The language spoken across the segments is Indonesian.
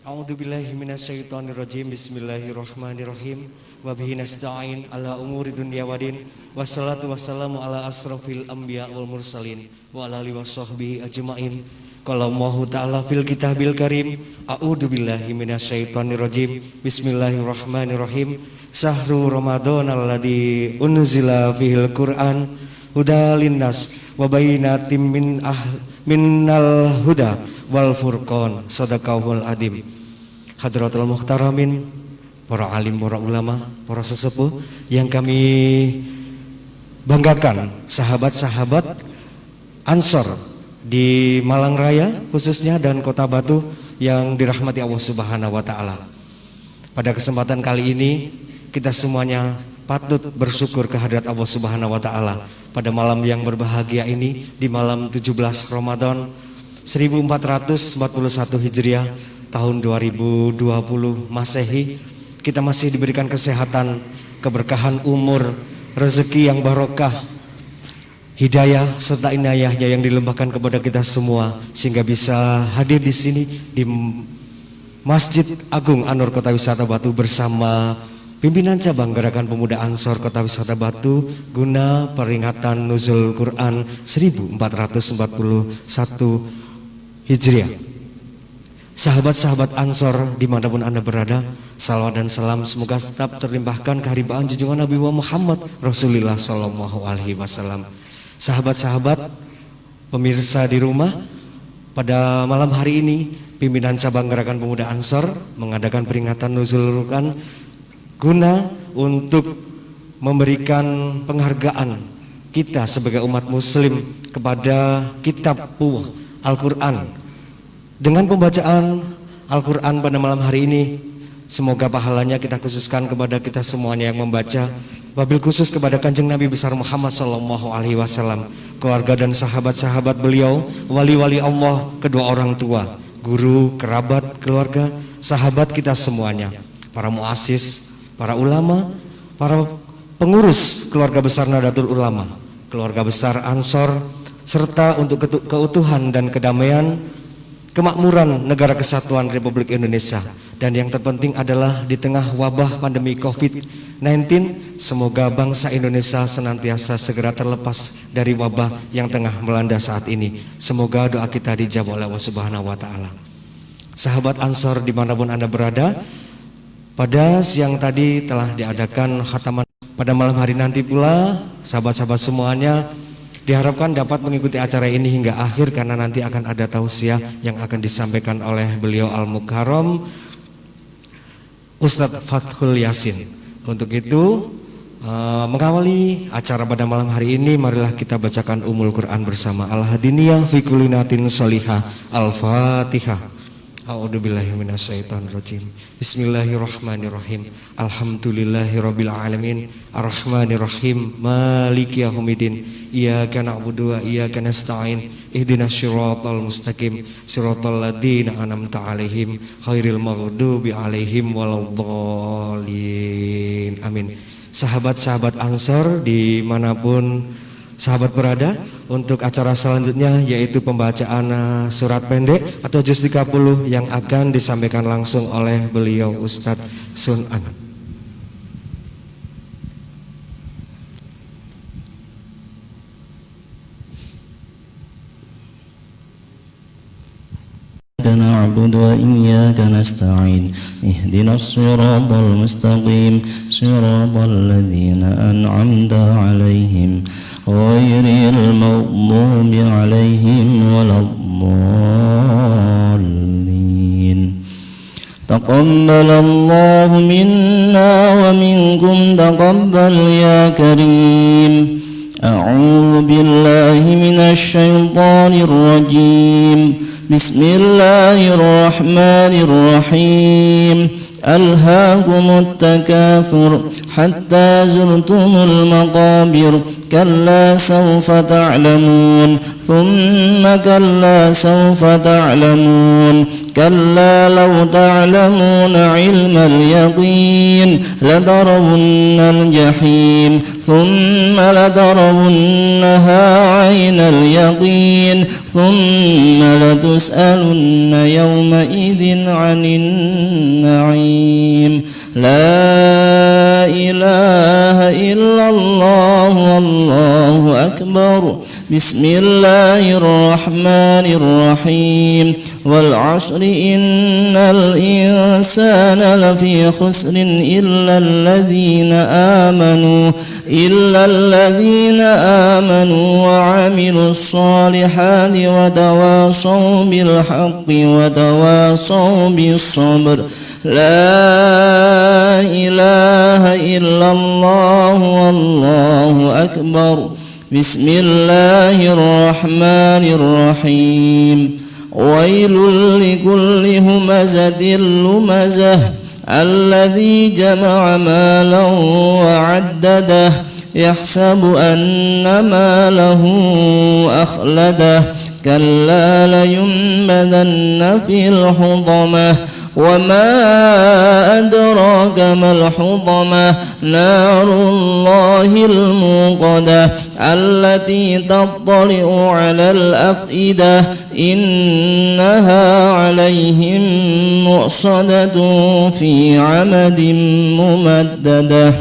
A'udzubillahi minasyaitonirrajim. Bismillahirrahmanirrahim. Wa bihi nasta'in ala umuri dunya waddin. Wassalatu wassalamu ala asrofil anbiya wal mursalin wa ala alihi washabbihi ajmain. Qala Allahu ta'ala fil kitabil karim. A'udzubillahi minasyaitonirrajim. Bismillahirrahmanirrahim. Sahru Ramadan alladzi unzila fihil Qur'an hudal linnas wa bayyinatin minal huda wal furqan. Shadaqallahul adzim. Hadratul muhtaramin, para alim, para ulama, para sesepuh yang kami banggakan, sahabat-sahabat Ansor di Malang Raya khususnya dan Kota Batu yang dirahmati Allah Subhanahu wa taala. Pada kesempatan kali ini kita semuanya patut bersyukur kehadirat Allah Subhanahu wa taala pada malam yang berbahagia ini, di malam 17 Ramadan 1441 Hijriah tahun 2020 Masehi. Kita masih diberikan kesehatan, keberkahan umur, rezeki yang barokah, hidayah serta inayahnya yang dilimpahkan kepada kita semua sehingga bisa hadir di sini di Masjid Agung An-Nur Kota Wisata Batu bersama pimpinan cabang Gerakan Pemuda Ansor Kota Wisata Batu guna peringatan Nuzul Quran 1441 Hijriah. Sahabat-sahabat Ansor dimanapun Anda berada, salawat dan salam semoga tetap terlimpahkan keharibaan junjungan Nabi Muhammad Rasulullah Sallallahu Alaihi Wasallam. Sahabat-sahabat pemirsa di rumah, pada malam hari ini pimpinan cabang Gerakan Pemuda Ansor mengadakan peringatan Nuzul Quran guna untuk memberikan penghargaan kita sebagai umat muslim kepada kitab Al-Quran. Dengan pembacaan Al-Quran pada malam hari ini, semoga pahalanya kita khususkan kepada kita semuanya yang membaca, wabil khusus kepada Kanjeng Nabi besar Muhammad Sallallahu Alaihi Wasallam, keluarga dan sahabat-sahabat beliau, wali-wali Allah, kedua orang tua, guru, kerabat, keluarga, sahabat kita semuanya, para muassis, para ulama, para pengurus keluarga besar Nahdlatul Ulama, keluarga besar Ansor, serta untuk keutuhan dan kedamaian, kemakmuran negara kesatuan Republik Indonesia. Dan yang terpenting adalah di tengah wabah pandemi COVID-19, semoga bangsa Indonesia senantiasa segera terlepas dari wabah yang tengah melanda saat ini. Semoga doa kita dijawab oleh Allah Subhanahu wa taala. Sahabat Ansor dimanapun Anda berada, pada siang tadi telah diadakan khataman. Pada malam hari nanti pula sahabat-sahabat semuanya diharapkan dapat mengikuti acara ini hingga akhir, karena nanti akan ada tausiah yang akan disampaikan oleh beliau Al-Mukarram Ustadz Fathul Yasin. Untuk itu mengawali acara pada malam hari ini, marilah kita bacakan Ummul Quran bersama. Al-Hadiniyah fi kulli natin sholihah. Al-Fatihah. A'udzubillahi minasyaitonirrajim. Bismillahirrahmanirrahim. Alhamdulillahirabbil alamin. Arrahmanirrahim. Maliki yaumiddin. Iyyaka na'budu wa iyyaka nasta'in. Ihdinas siratal mustaqim. Siratal ladzina an'amta 'alaihim ghairil maghdubi 'alaihim waladdallin. Amin. Sahabat-sahabat Ansor dimanapun sahabat berada, untuk acara selanjutnya yaitu pembacaan surat pendek atau juz 30 yang akan disampaikan langsung oleh beliau Ustadz Sun An. نعبد وإياك نستعين اهدنا الصراط المستقيم صراط الذين أنعمت عليهم غير المغضوب عليهم ولا الضالين. تقبل الله منا ومنكم تقبل يا كريم. أعوذ بالله من الشيطان الرجيم. بسم الله الرحمن الرحيم. ألهاكم التكاثر حتى زرتم المقابر. كلا سوف تعلمون ثم كلا سوف تعلمون. كلا لو تعلمون علم اليقين لترون الجحيم ثم لترونها عين اليقين ثم لتسألن يومئذ عن النعيم. لا إله إلا الله والله أكبر. بسم الله الرحمن الرحيم. والعصر إن الإنسان لفي خسر إلا الذين آمنوا وعملوا الصالحات وتواصوا بالحق وتواصوا بالصبر. لا إله إلا الله والله أكبر. بسم الله الرحمن الرحيم. ويل لكل همزة لمزة الذي جمع مالا وعدده يحسب أن ماله أخلده كلا لينبذن في الحطمة وما أدراك ما الحطمة نار الله الموقدة التي تطلع على الأفئدة إنها عليهم مؤصدة في عمد ممددة.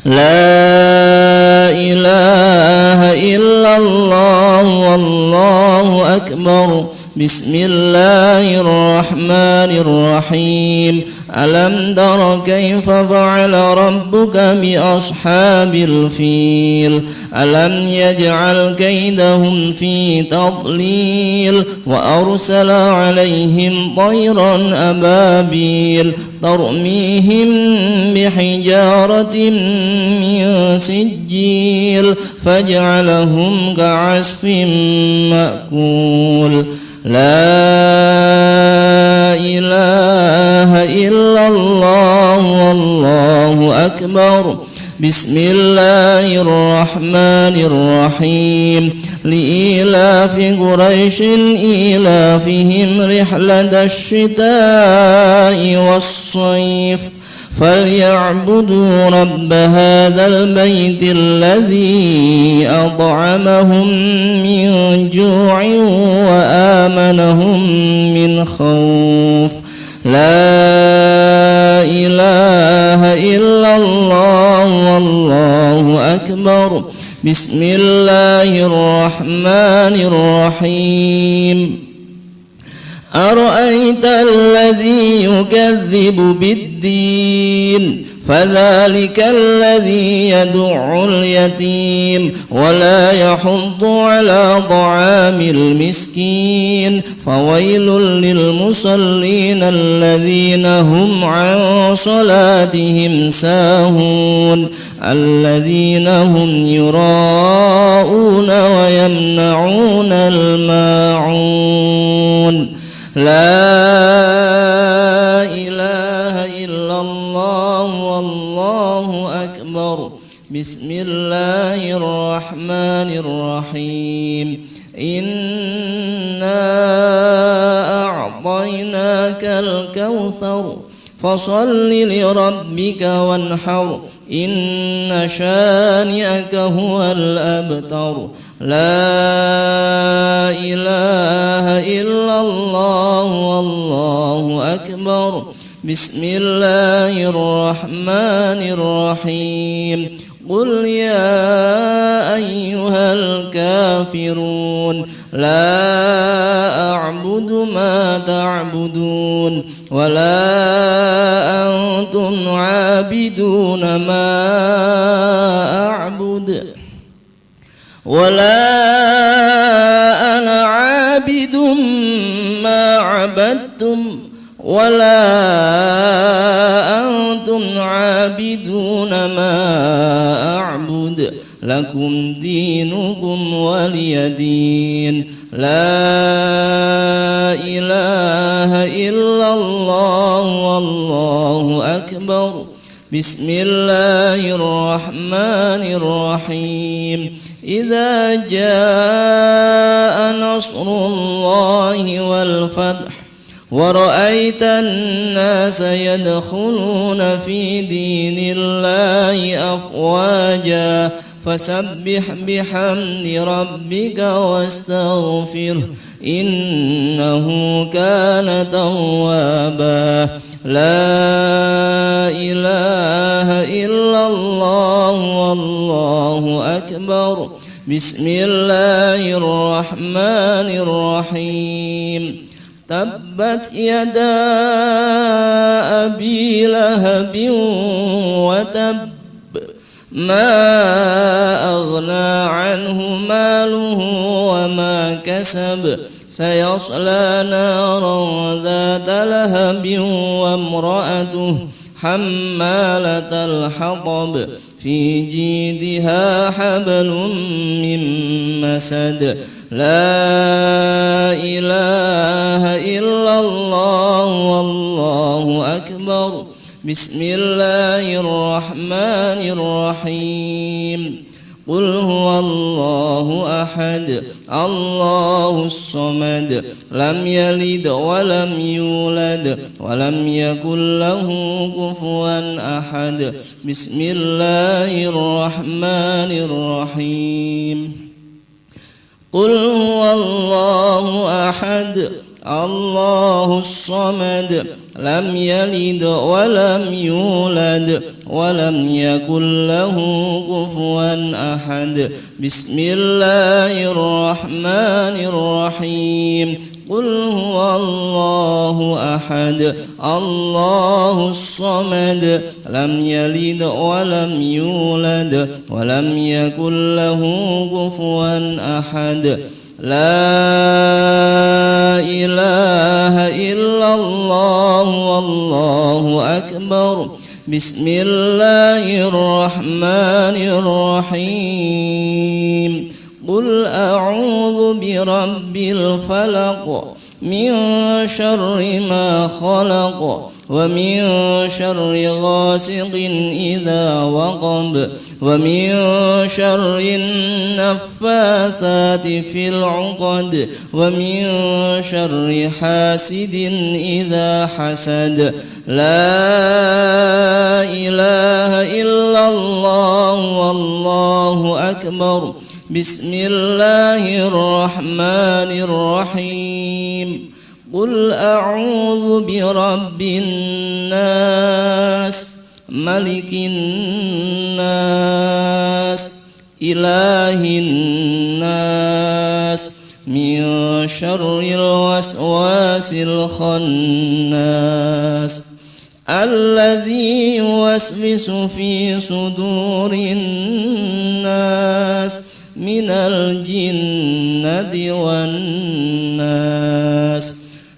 لا إله إلا الله والله أكبر. بسم الله الرحمن الرحيم. ألم تر كيف فعل ربك بأصحاب الفيل ألم يجعل كيدهم في تضليل وأرسل عليهم طيرا أبابيل ترميهم بحجارة من سجيل فجعلهم كعصف مأكول. لا إله إلا الله والله أكبر. بسم الله الرحمن الرحيم. لإيلاف قريش إيلافهم رحلة الشتاء والصيف فليعبدوا رب هذا البيت الذي أطعمهم من جوع وآمنهم من خوف. لا إله إلا الله والله أكبر. بسم الله الرحمن الرحيم. أرأيت الذي يكذب بالدين فذلك الذي يدع اليتيم ولا يحض على طعام المسكين فويل للمصلين الذين هم عن صلاتهم ساهون الذين هم يراءون ويمنعون الماعون. لا إله إلا الله والله أكبر. بسم الله الرحمن الرحيم. إنا أعطيناك الكوثر فصل لربك وانحر إن شانئك هو الأبتر. لا إله إلا الله والله أكبر. بسم الله الرحمن الرحيم. قل يا أيها الكافرون لا أعبد ما تعبدون ولا أنتم عابدون ما أعبد ولا أنا عابد ما عبدتم ولا أنتم عابدون ما أعبد لكم دينكم ولي دين. لا إله إلا الله والله أكبر. بسم الله الرحمن الرحيم. إذا جاء نصر الله والفتح ورأيت الناس يدخلون في دين الله أفواجا فسبح بحمد ربك واستغفره إنه كان توابا لا إله إلا الله والله أكبر بسم الله الرحمن الرحيم تبت يدا أبي لهب وتب ما أغنى عنه ماله وما كسب سيصلى نارا ذات لهب وامرأته حمالة الحطب في جيدها حبل من مسد لا إله إلا الله والله أكبر بسم الله الرحمن الرحيم قل هو الله أحد الله الصمد لم يلد ولم يولد ولم يكن له كفوا أحد بسم الله الرحمن الرحيم قل هو الله أحد الله الصمد لم يلد ولم يولد ولم يكن له كفوا أحد بسم الله الرحمن الرحيم قل هو الله أحد الله الصمد لم يلد ولم يولد ولم يكن له كفوا أحد لا إله إلا الله والله أكبر بسم الله الرحمن الرحيم قل أعوذ برب الفلق من شر ما خلق ومن شر غاسق إذا وقب ومن شر النفاثات في العقد ومن شر حاسد إذا حسد لا إله إلا الله والله أكبر بسم الله الرحمن الرحيم قل أعوذ برب الناس ملك الناس إله الناس من شر الوسواس الخناس الذي يوسوس في صدور الناس من الجنة والناس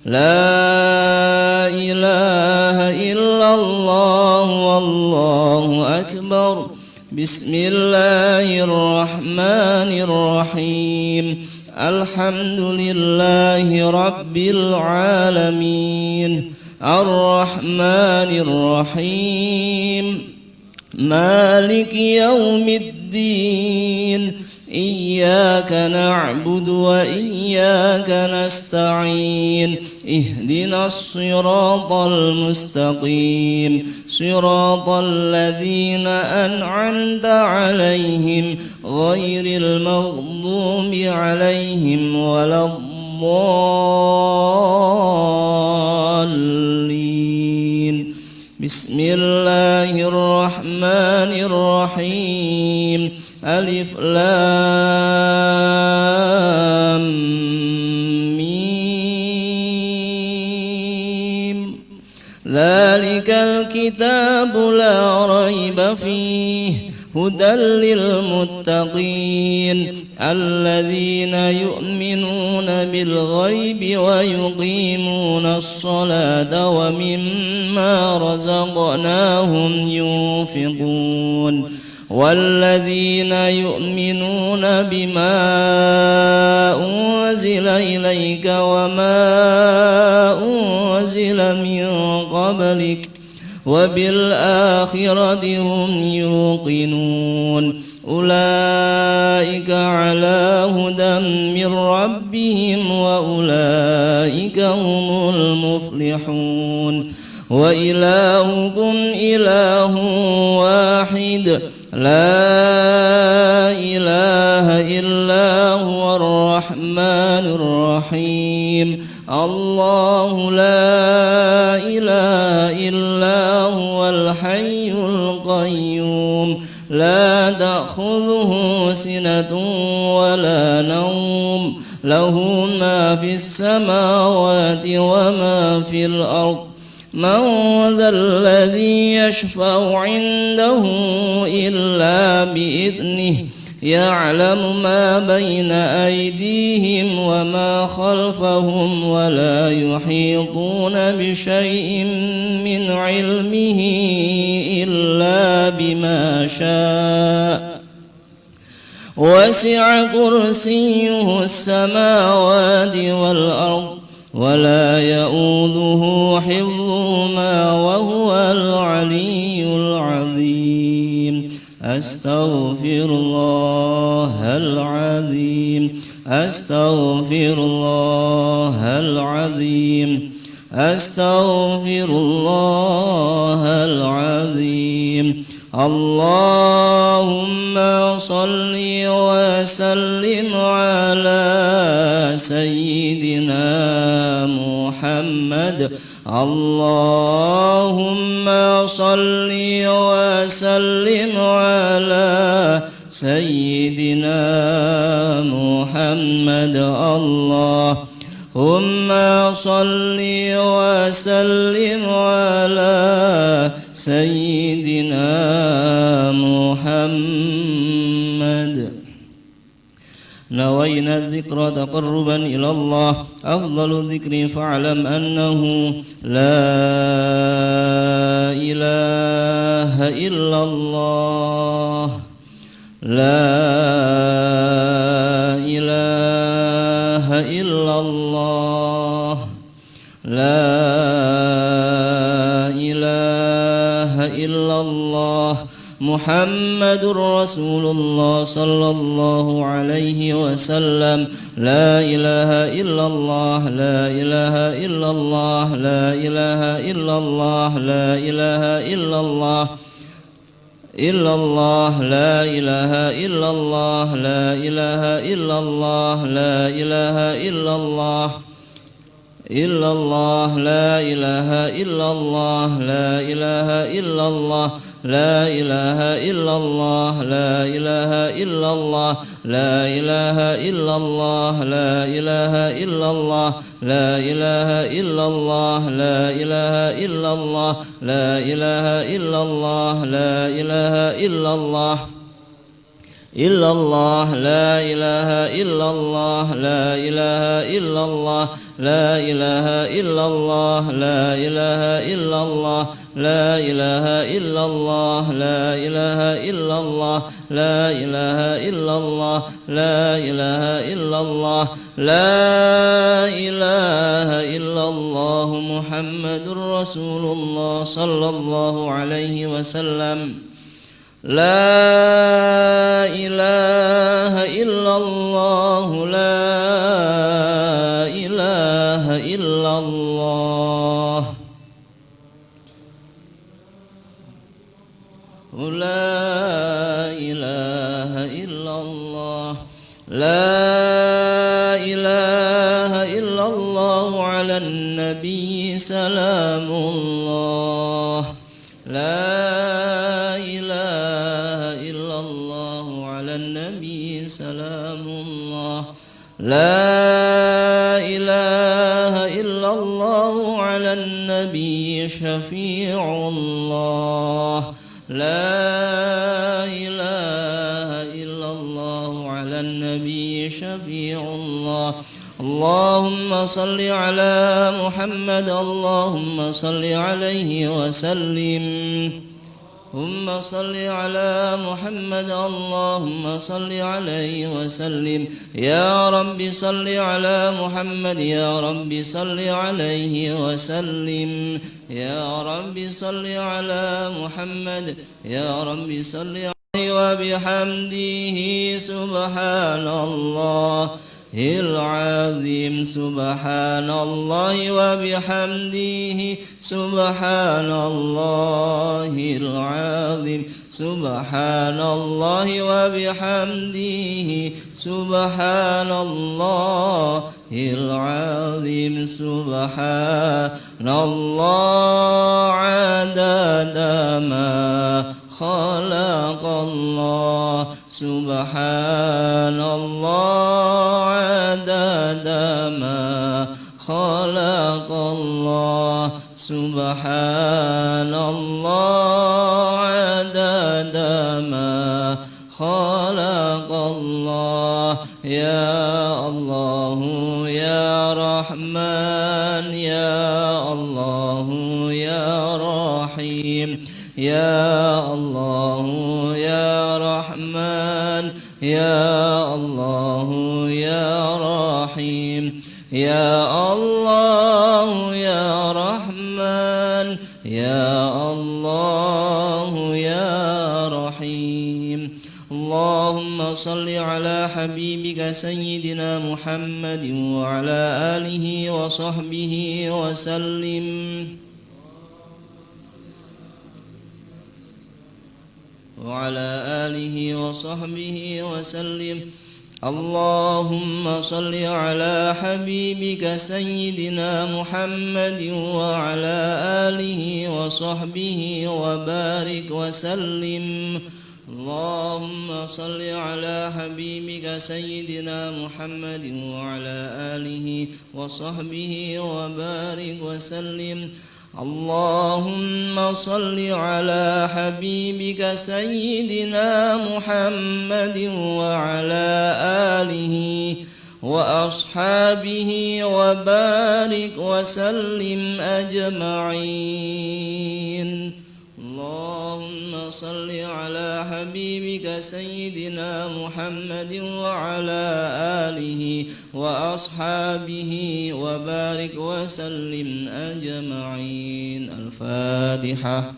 لا إله إلا الله والله أكبر بسم الله الرحمن الرحيم الحمد لله رب العالمين الرحمن الرحيم مالك يوم الدين إياك نعبد وإياك نستعين اهدنا الصراط المستقيم صراط الذين أنعمت عليهم غير المغضوب عليهم ولا الضالين بسم الله الرحمن الرحيم ألف لام ميم ذلك الكتاب لا ريب فيه هدى للمتقين الذين يؤمنون بالغيب ويقيمون الصلاة ومما رزقناهم ينفقون والذين يؤمنون بما أنزل إليك وما أنزل من قبلك وبالآخرة هم يوقنون أولئك على هدى من ربهم وأولئك هم المفلحون وإلهكم إله واحد لا إله إلا هو الرحمن الرحيم الله لا إله إلا هو الحي القيوم لا تأخذه سنة ولا نوم له ما في السماوات وما في الأرض من ذا الذي يشفع عنده إلا بإذنه يعلم ما بين أيديهم وما خلفهم ولا يحيطون بشيء من علمه إلا بما شاء وسع كرسيه السماوات والأرض ولا يؤوده حفظهما وهو العلي العظيم أستغفر الله العظيم أستغفر الله العظيم أستغفر الله العظيم اللهم صل وسلم على سيدنا محمد اللهم صل وسلم على سيدنا محمد اللهم صل وسلم على سيدنا محمد نوينا الذكر تقربا إلى الله أفضل الذكر فاعلم أنه لا إله إلا الله لا إله إلا الله لا إله إلا الله محمد رسول الله صلى الله عليه وسلم لا إله إلا الله لا إله إلا الله لا إله إلا الله لا إله إلا الله إلا الله لا إله إلا الله لا إله إلا الله لا إله إلا الله إلا الله لا إله إلا الله لا إله إلا الله لا إله إلا الله لا إله إلا الله لا إله إلا الله لا إله إلا الله لا إله إلا الله لا إله إلا الله لا إله إلا الله لا إله إلا الله إلا الله لا إله إلا الله لا إله إلا الله لا إله إلا الله لا إله إلا الله لا إله إلا الله لا إله إلا الله لا إله إلا الله لا إله إلا الله لا إله إلا الله محمد رسول الله صلى الله عليه وسلم لا إله إلا الله لا إله إلا الله لا إله إلا الله لا إله إلا الله على النبي سلام الله لا إله إلا الله على النبي سلام الله لا إله إلا الله على النبي شفيع الله لا إله إلا الله على النبي شفيع الله اللهم صل على محمد اللهم صل عليه وسلم اللهم صل على محمد اللهم صل عليه وسلم يا رب صل على محمد يا رب صل عليه وسلم يا رب صل على محمد يا رب صل عليه وبحمده سبحان الله العظيم سبحان الله وبحمده سبحان الله العظيم سبحان الله وبحمده سبحان الله العظيم سبحان الله عدد ما خلق الله سبحان الله عدد ما خلق الله سبحان الله عدد ما خلق الله يا الله يا رحمن يا الله يا رحيم يا الله يا رحمن يا الله يا رحيم يا الله يا رحمن يا الله يا رحيم اللهم صل على حبيبك سيدنا محمد وعلى آله وصحبه وسلم وعلى آله وصحبه وسلم اللهم صل على حبيبك سيدنا محمد وعلى آله وصحبه وبارك وسلم اللهم صل على حبيبك سيدنا محمد وعلى آله وصحبه وبارك وسلم اللهم صل على حبيبك سيدنا محمد وعلى آله وأصحابه وبارك وسلم أجمعين اللهم صل على حبيبك سيدنا محمد وعلى آله وأصحابه وبارك وسلم أجمعين الفاتحة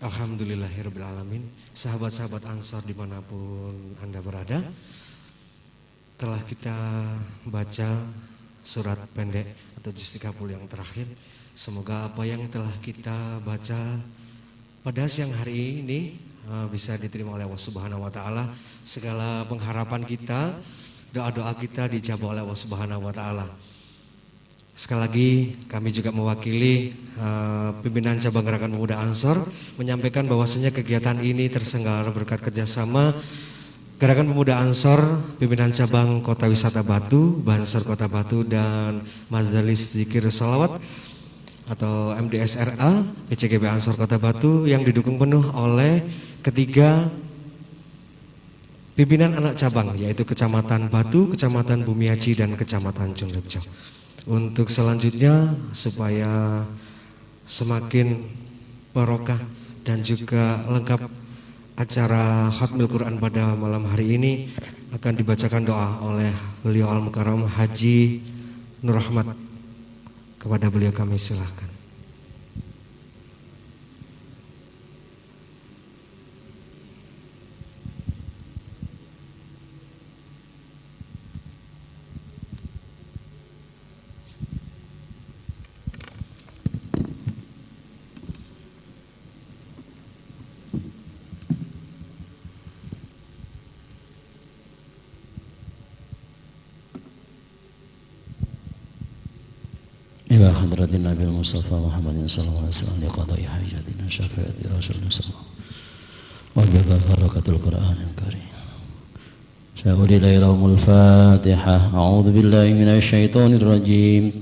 Alhamdulillahirrabbilalamin. Sahabat-sahabat Ansor dimanapun Anda berada, telah kita baca surat pendek atau juz 30 yang terakhir. Semoga apa yang telah kita baca pada siang hari ini bisa diterima oleh Allah Subhanahu wa taala. Segala pengharapan kita, doa-doa kita dijawab oleh Allah Subhanahu wa taala. Sekali lagi kami juga mewakili pimpinan cabang Gerakan Pemuda Ansor menyampaikan bahwasanya kegiatan ini terselenggara berkat kerjasama Gerakan Pemuda Ansor, pimpinan cabang Kota Wisata Batu, Bansor Kota Batu, dan Majelis Zikir Sholawat atau MDSRA PCGB Ansor Kota Batu yang didukung penuh oleh ketiga pimpinan anak cabang, yaitu Kecamatan Batu, Kecamatan Bumiaji, dan Kecamatan Jongrejo. Untuk selanjutnya supaya semakin barokah dan juga lengkap acara Khatmil Quran pada malam hari ini, akan dibacakan doa oleh beliau Al-Mukarram Haji Nur Rahmat. Kepada beliau kami silahkan. إلى حضرة النبي المصطفى محمد صلى الله عليه وسلم لقضاء حاجاتنا شفاعة رسول الله صلى الله عليه وسلم وبركة بركة القرآن الكريم. سأولي لهم الفاتحة. أعوذ بالله من الشيطان الرجيم.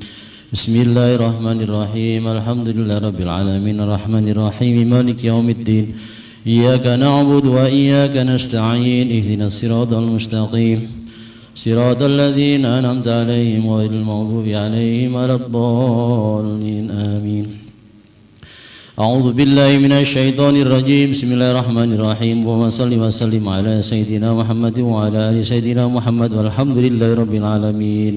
بسم الله الرحمن الرحيم الحمد لله رب العالمين الرحمن الرحيم مالك يوم الدين إياك نعبد وإياك نستعين اهدنا الصراط المستقيم صراط الذين أنعمت عليهم غير المغضوب عليهم ولا الضالين آمين أعوذ بالله من الشيطان الرجيم بسم الله الرحمن الرحيم اللهم صل وسلم على سيدنا محمد وعلى آل سيدنا محمد والحمد لله رب العالمين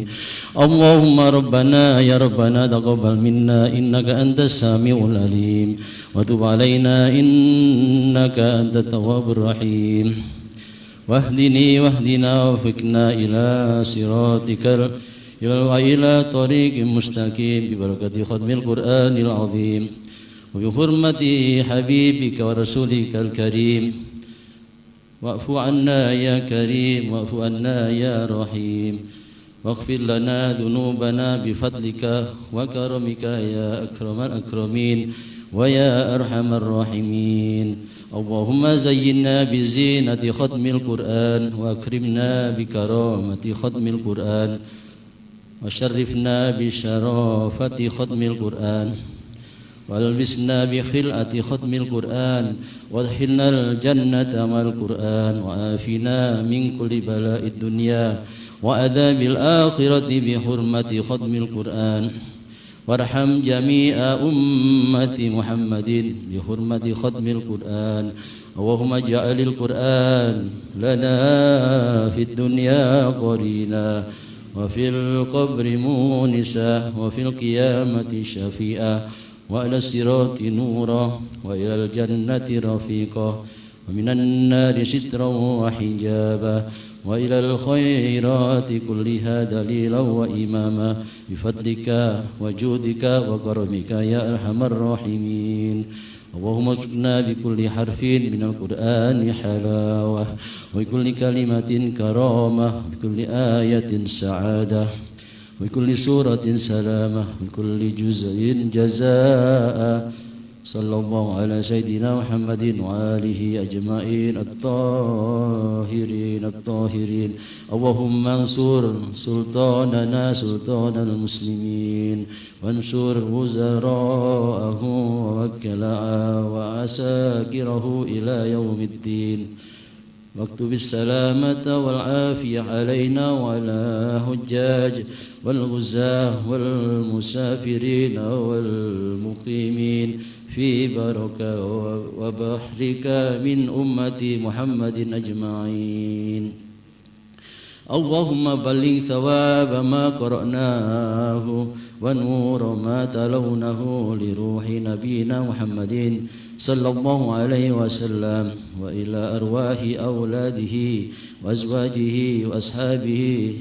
اللهم ربنا يا ربنا تقبل منا إنك أنت السميع العليم وتب علينا إنك أنت التواب الرحيم واهدنا وفقنا إلى صراطك وإلى طريق مستقيم ببركة ختم القرآن العظيم وبحرمة حبيبك ورسولك الكريم واعف عنا يا كريم واعف عنا يا رحيم واغفر لنا ذنوبنا بفضلك وكرمك يا أكرم الأكرمين ويا أرحم الراحمين اللهم زينا بزينة ختم القرآن وأكرمنا بكرامة ختم القرآن وشرفنا بشرافة ختم القرآن والبسنا بخلعة ختم القرآن وادخلنا الجنة مع القرآن وعافنا من كل بلاء الدنيا وعذاب الآخرة بحرمة ختم القرآن وارحم جميع أمة محمد بحرمة ختم القرآن اللهم اجعل القرآن لنا في الدنيا قرينا وفي القبر مونسا وفي القيامة شفيئا وعلى الصراط نورا وإلى الجنة رفيقا ومن النار سترا وحجابا وإلى الخيرات كلها دليلا وإماما بفضلك وجودك وكرمك يا أرحم الراحمين اللهم ارزقنا بكل حرف من القرآن حلاوة وبكل كلمة كرامة بكل آية سعادة وكل سورة سلامة وكل جزء جزاء صلى الله على سيدنا محمد وآله أجمعين الطاهرين اللهم انصر سلطاننا سلطان المسلمين وانصر وزراءه ووكلاءه وعساكره إلى يوم الدين واكتب السلامة والعافية علينا وعلى حجاج والغزاة والمسافرين والمقيمين في بركة وبحرك من أمة محمد أجمعين اللهم بلغ ثواب ما قرأناه ونور ما تلونه لروح نبينا محمد صلى الله عليه وسلم وإلى أرواح أولاده وأزواجه وأصحابه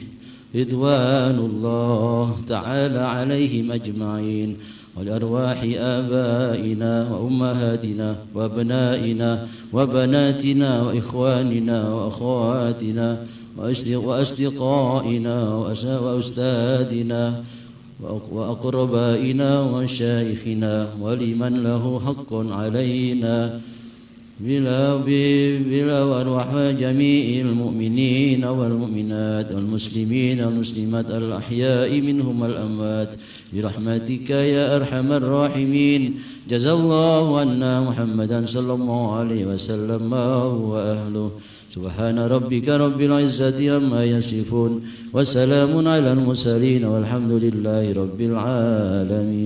رضوان الله تعالى عليهم أجمعين ولأرواح آبائنا وأمهاتنا وأبنائنا وبناتنا وإخواننا وأخواتنا وأصدقائنا وأستاذنا وأقربائنا ومشايخنا ولمن له حق علينا بلا وأرواح جميع المؤمنين والمؤمنات والمسلمين والمسلمات الأحياء منهم الأموات برحمتك يا أرحم الراحمين جزا الله عنا محمدا صلى الله عليه وسلم وهو أهله سبحان ربك رب العزة عما يصفون وسلام على المرسلين والحمد لله رب العالمين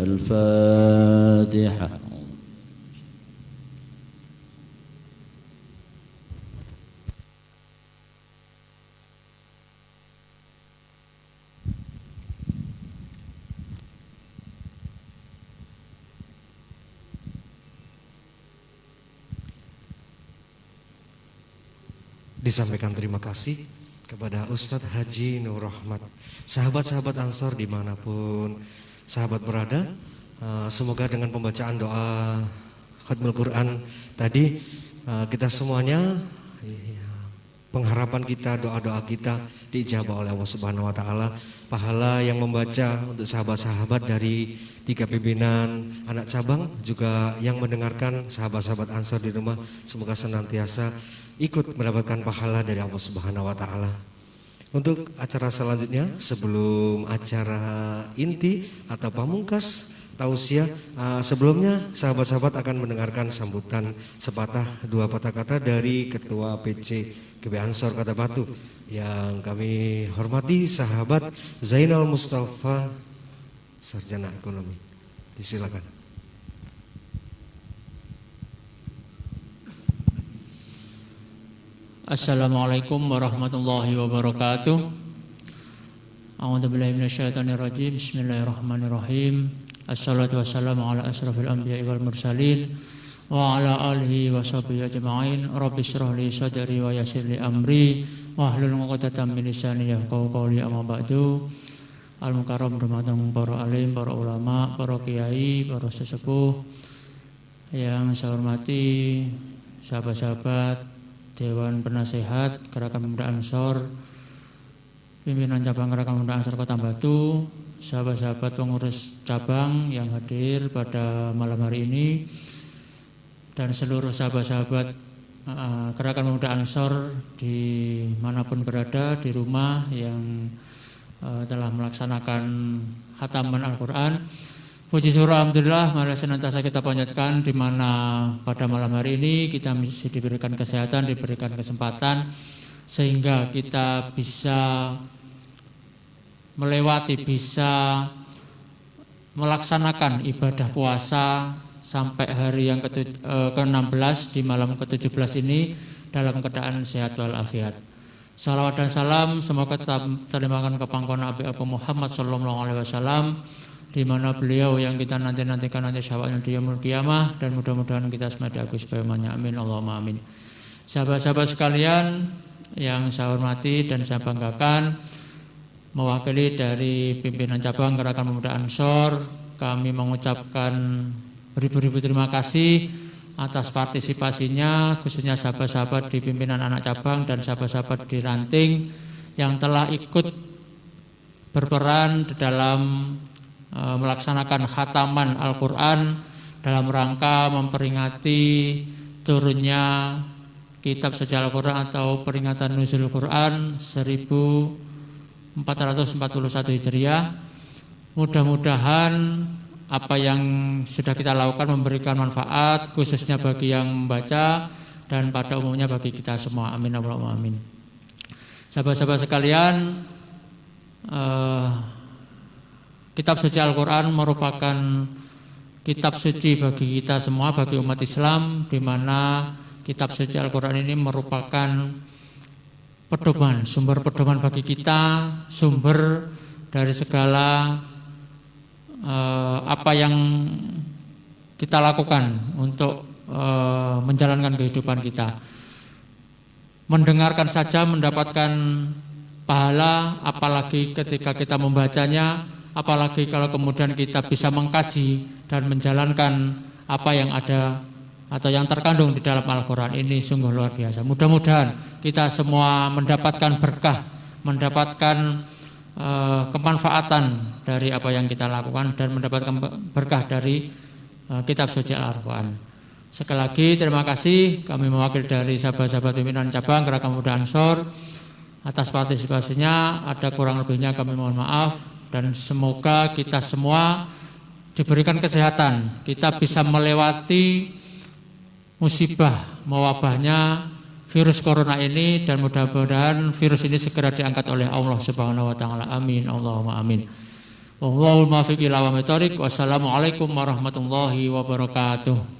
الفاتحة. Disampaikan terima kasih kepada Ustadz Haji Nur Rahmat. Sahabat-sahabat Ansor dimanapun sahabat berada, semoga dengan pembacaan doa Khatmul Quran tadi kita semuanya, pengharapan kita, doa-doa kita diijabah oleh Allah Subhanahu wa Ta'ala. Pahala yang membaca untuk sahabat-sahabat dari 3 pimpinan anak cabang, juga yang mendengarkan sahabat-sahabat Ansor di rumah, semoga senantiasa ikut mendapatkan pahala dari Allah Subhanahu wa Ta'ala. Untuk acara selanjutnya, sebelum acara inti atau pamungkas tausiah, sebelumnya sahabat-sahabat akan mendengarkan sambutan sepatah dua patah kata dari Ketua PC GB Ansor Kota Batu yang kami hormati, sahabat Zainal Mustafa, Sarjana Ekonomi. Disilakan. Assalamualaikum warahmatullahi wabarakatuh. A'udzubillahi minasyaitonirrajim. Bismillahirrahmanirrahim. Assalatu wassalamu ala asrafil anbiya'i wal mursalin wa ala alihi wa sahbihi ajma'in. Rabbi shrah li sadri wa yassir li amri wa hlul 'uqdatam min lisani yafqahu qawli. Amma ba'du. Al-mukarram rumatan para alim, para ulama, para kiai, para sesepuh yang saya hormati, sahabat-sahabat Dewan Penasehat Gerakan Pemuda Ansor, pimpinan cabang Gerakan Pemuda Ansor Kota Batu, sahabat-sahabat pengurus cabang yang hadir pada malam hari ini, dan seluruh sahabat-sahabat Gerakan Pemuda Ansor dimanapun berada, di rumah yang telah melaksanakan khataman Al-Quran. Puji syukur alhamdulillah, mari senantiasa kita panjatkan di mana pada malam hari ini kita mesti diberikan kesehatan, diberikan kesempatan sehingga kita bisa melewati, bisa melaksanakan ibadah puasa sampai hari yang ke-16 di malam ke-17 ini dalam keadaan sehat walafiat. Salawat dan salam semoga tetap terlimpahkan ke pangkuan Nabi Muhammad sallallahu alaihi wasallam, di mana beliau yang kita nantikan nanti syafaatnya di yaumul qiyamah, dan mudah-mudahan kita semua diakui sebagai umatnya. Amin Allahumma amin. Sahabat-sahabat sekalian yang saya hormati dan saya banggakan, mewakili dari pimpinan cabang Gerakan Pemuda Ansor, kami mengucapkan beribu-ribu terima kasih atas partisipasinya, khususnya sahabat-sahabat di pimpinan anak cabang dan sahabat-sahabat di ranting yang telah ikut berperan dalam melaksanakan khataman Al-Quran dalam rangka memperingati turunnya kitab suci Al-Quran atau peringatan nuzul Quran 1441 Hijriah. Mudah-mudahan apa yang sudah kita lakukan memberikan manfaat, khususnya bagi yang membaca dan pada umumnya bagi kita semua. Amin Allahumma amin. Sahabat-sahabat sekalian, kitab suci Al-Quran merupakan kitab suci bagi kita semua, bagi umat Islam, di mana kitab suci Al-Quran ini merupakan pedoman, sumber pedoman bagi kita, sumber dari segala apa yang kita lakukan untuk menjalankan kehidupan kita. Mendengarkan saja mendapatkan pahala, apalagi ketika kita membacanya, apalagi kalau kemudian kita bisa mengkaji dan menjalankan apa yang ada atau yang terkandung di dalam Al-Quran ini, sungguh luar biasa. Mudah-mudahan kita semua mendapatkan berkah, mendapatkan kemanfaatan dari apa yang kita lakukan dan mendapatkan berkah dari kitab suci Al-Quran. Sekali lagi terima kasih, kami mewakili dari sahabat-sahabat pimpinan cabang Gerakan Pemuda Ansor atas partisipasinya. Ada kurang lebihnya kami mohon maaf, dan semoga kita semua diberikan kesehatan, kita bisa melewati musibah mewabahnya virus corona ini, dan mudah-mudahan virus ini segera diangkat oleh Allah Subhanahu wa taala. Amin Allahumma amin. Wallahul muwaffiq ila aqwamit thoriq. Wassalamualaikum warahmatullahi wabarakatuh.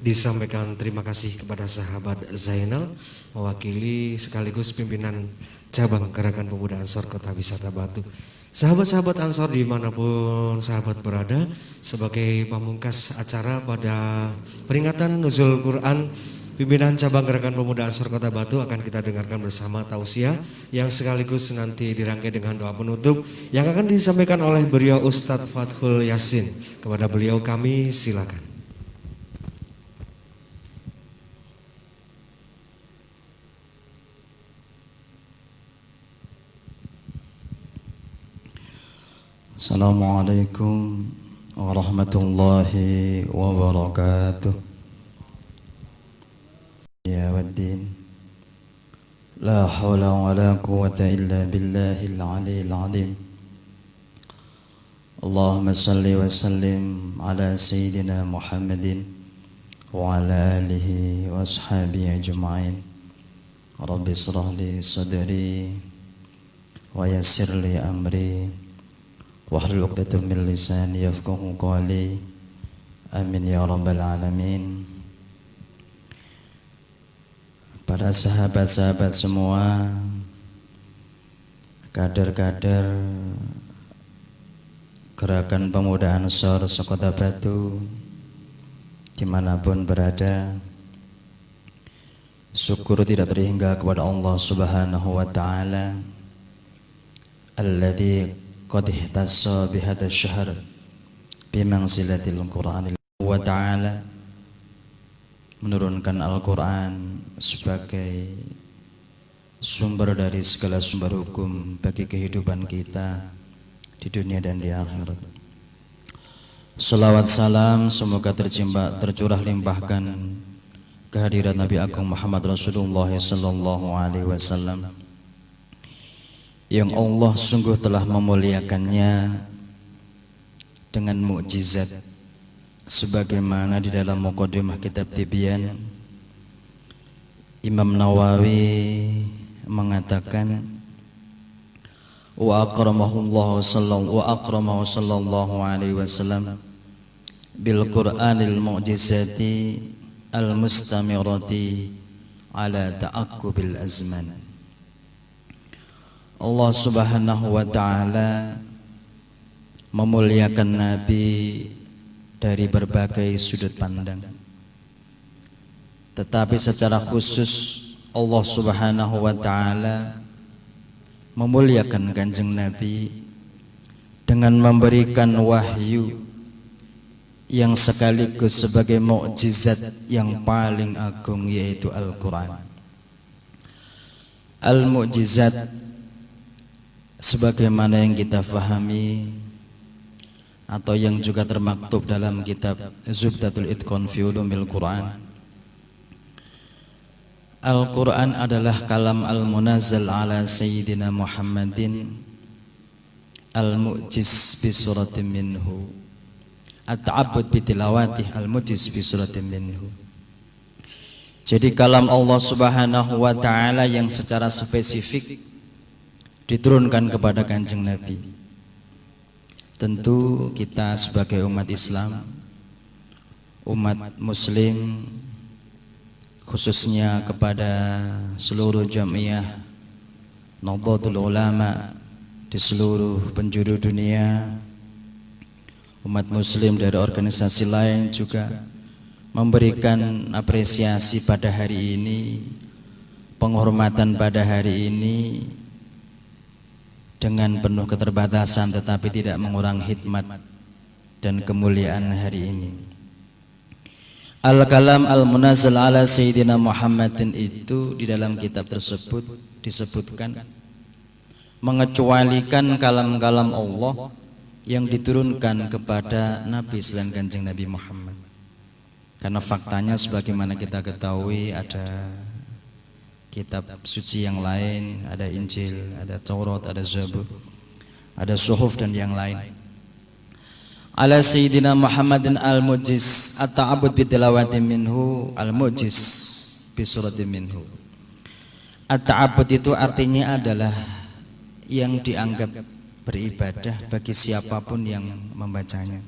Disampaikan terima kasih kepada sahabat Zainal, mewakili sekaligus pimpinan cabang Gerakan Pemuda Ansor Kota Wisata Batu. Sahabat-sahabat Ansor dimanapun sahabat berada, sebagai pamungkas acara pada peringatan nuzul Quran, pimpinan cabang Gerakan Pemuda Ansor Kota Batu akan kita dengarkan bersama tausiah yang sekaligus nanti dirangkai dengan doa penutup yang akan disampaikan oleh beliau Ustadz Fathul Yasin. Kepada beliau kami silakan. Assalamualaikum warahmatullahi wabarakatuh. والدين لا حول ولا قوة إلا بالله العلي العظيم اللهم صل وسلم على سيدنا محمد وعلى آله وأصحابه أجمعين رب اشرح لي صدري ويسر لي أمري واحلل عقدة من لساني يفقهوا قولي آمين يا رب العالمين. Para sahabat-sahabat semua, kader-kader Gerakan Pemuda Ansor Sekota Batu dimanapun berada, syukur tidak terhingga kepada Allah Subhanahu wa Ta'ala alladzi qad ihtassa bihadha syahr bimanzilatil Qur'anil wa Ta'ala, menurunkan Al-Quran sebagai sumber dari segala sumber hukum bagi kehidupan kita di dunia dan di akhirat. Salawat salam semoga tercurah limpahkan kehadirat Nabi Agung Muhammad Rasulullah sallallahu alaihi wasallam yang Allah sungguh telah memuliakannya dengan mukjizat sebagaimana di dalam muqaddimah kitab Tibyan Imam Nawawi mengatakan wa akramahu sallallahu alaihi wasallam bil Qur'anil mu'jizati al mustamirati ala ta'aqqubil azman. Allah Subhanahu wa Ta'ala memuliakan Nabi dari berbagai sudut pandang, tetapi secara khusus Allah Subhanahu wa Ta'ala memuliakan Kanjeng Nabi dengan memberikan wahyu yang sekaligus sebagai mukjizat yang paling agung, yaitu Al-Quran. Al-Mu'jizat sebagaimana yang kita fahami atau yang juga termaktub dalam kitab Zubdatul Itqan fi Ulumil Quran, Al-Quran adalah kalam al-munazzal ala Sayyidina Muhammadin al-mu'jiz bi suratin minhu, at-ta'abbud bi tilawatih al-mu'jiz bi suratin minhu. Jadi kalam Allah Subhanahu wa Ta'ala yang secara spesifik diturunkan kepada Kanjeng Nabi. Tentu kita sebagai umat Islam, umat Muslim, khususnya kepada seluruh jamiah Nahdlatul Ulama di seluruh penjuru dunia, umat Muslim dari organisasi lain juga memberikan apresiasi pada hari ini, penghormatan pada hari ini dengan penuh keterbatasan, tetapi tidak mengurangi hikmat dan kemuliaan hari ini. Al-kalam al-munazzal ala Sayyidina Muhammadin itu di dalam kitab tersebut disebutkan mengecualikan kalam-kalam Allah yang diturunkan kepada Nabi selain Kanjeng Nabi Muhammad. Karena faktanya sebagaimana kita ketahui ada kitab suci yang lain, ada Injil, ada Taurat, ada Zabur, ada Suhuf dan yang lain. Ala Sayyidina Muhammadin al-mu'jiz at-ta'abbud bi tilawatin minhu al-mu'jiz bi suratin minhu. At-ta'abbud itu artinya adalah yang dianggap beribadah bagi siapapun yang membacanya.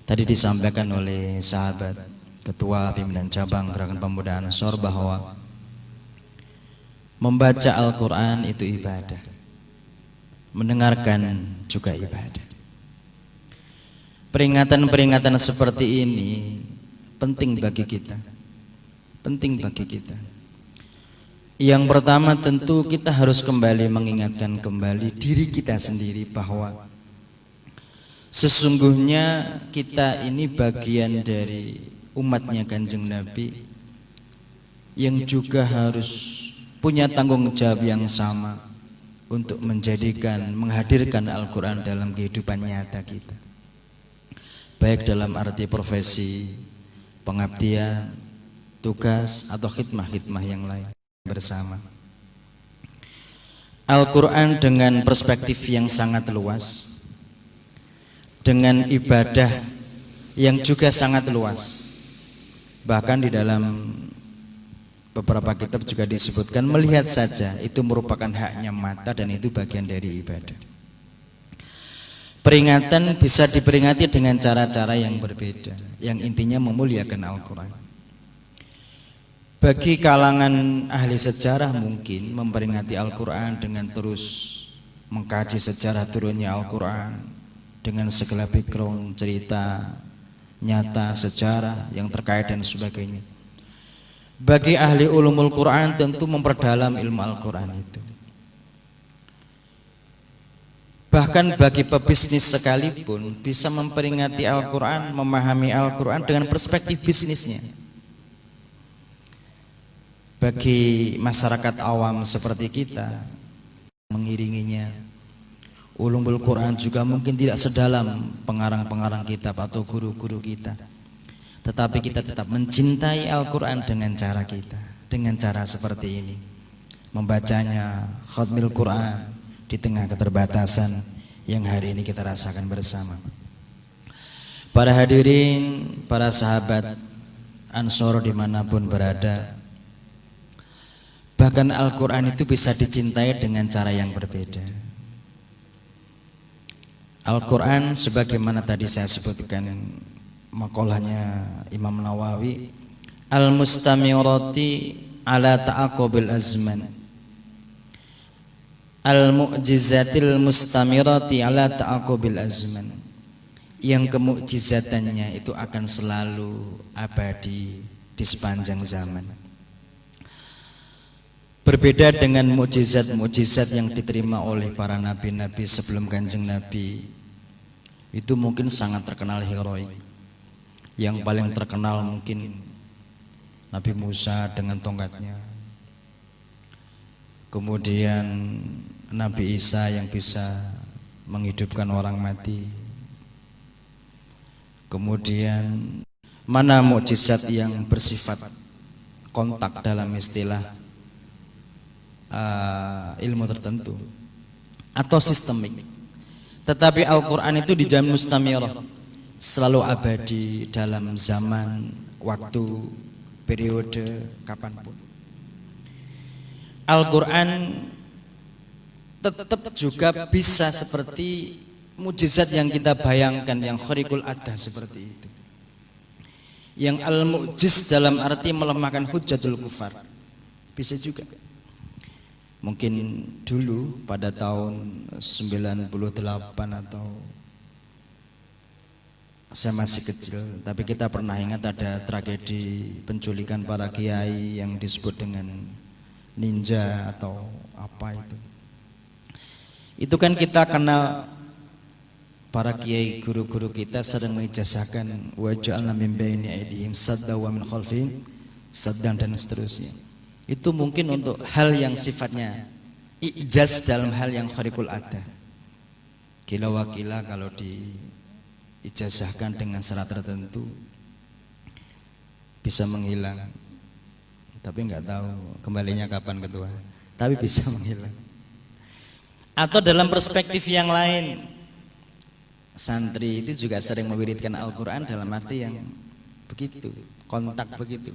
Tadi disampaikan oleh sahabat ketua pimpinan cabang Gerakan Pemuda Ansor bahwa membaca Al-Quran itu ibadah, mendengarkan juga ibadah. Peringatan-peringatan seperti ini penting bagi kita, penting bagi kita. Yang pertama tentu kita harus kembali mengingatkan kembali diri kita sendiri bahwa sesungguhnya kita ini bagian dari umatnya Kanjeng Nabi yang juga harus punya tanggung jawab yang sama untuk menghadirkan Al-Quran dalam kehidupan nyata kita, baik dalam arti profesi, pengabdian, tugas atau khidmah-khidmah yang lain bersama. Al-Quran dengan perspektif yang sangat luas, dengan ibadah yang juga sangat luas. Bahkan di dalam beberapa kitab juga disebutkan melihat saja itu merupakan haknya mata dan itu bagian dari ibadah. Peringatan bisa diperingati dengan cara-cara yang berbeda, yang intinya memuliakan Al-Quran. Bagi kalangan ahli sejarah mungkin memperingati Al-Quran dengan terus mengkaji sejarah turunnya Al-Quran dengan segala background, cerita nyata, sejarah yang terkait dan sebagainya. Bagi ahli ulumul Quran tentu memperdalam ilmu Al-Quran itu. Bahkan bagi pebisnis sekalipun bisa memperingati Al-Quran, memahami Al-Quran dengan perspektif bisnisnya. Bagi masyarakat awam seperti kita mengiringinya, ulumul Quran juga mungkin tidak sedalam pengarang-pengarang kitab atau guru-guru kita. Tetapi kita tetap mencintai Al-Quran dengan cara kita, dengan cara seperti ini, membacanya khatmil Quran di tengah keterbatasan yang hari ini kita rasakan bersama. Para hadirin, para sahabat Ansor dimanapun berada, bahkan Al-Quran itu bisa dicintai dengan cara yang berbeda. Al-Quran sebagaimana tadi saya sebutkan makolahnya Imam Nawawi, al-mustamirati ala ta'aqubil azman, al-mu'jizatil mustamirati ala ta'aqubil azman, yang kemu'jizatannya itu akan selalu abadi di sepanjang zaman. Berbeda dengan mukjizat-mukjizat yang diterima oleh para nabi-nabi sebelum Kanjeng Nabi, itu mungkin sangat terkenal heroik. Yang paling terkenal mungkin Nabi Musa dengan tongkatnya, kemudian Nabi Isa yang bisa menghidupkan orang mati, kemudian mana mukjizat yang bersifat kontak dalam istilah ilmu tertentu atau sistemik. Tetapi Al-Quran itu dijamin mustamirah, selalu abadi dalam zaman, waktu, periode, kapanpun. Al-Quran tetap juga bisa seperti mukjizat yang kita bayangkan, yang khariqul adah seperti itu, yang al-mu'jiz dalam arti melemahkan hujjatul kufar, bisa juga. Mungkin dulu pada tahun 98 atau saya masih kecil, tapi kita pernah ingat ada tragedi penculikan para kiai yang disebut dengan ninja atau apa itu. Itu kan kita kenal para kiai, guru-guru kita sering mengijazahkan wa ja'alna min baini aydihim sadda wa min khalfihim saddan dan seterusnya. Itu mungkin untuk hal yang sifatnya ijaz dalam hal yang khariqul adah. Kila wakila kalau diijazahkan dengan syarat tertentu bisa menghilang. Tapi nggak tahu kembalinya kapan ketua. Tapi bisa menghilang. Atau dalam perspektif yang lain, santri itu juga sering mewiridkan Al-Quran dalam arti yang begitu, kontak begitu.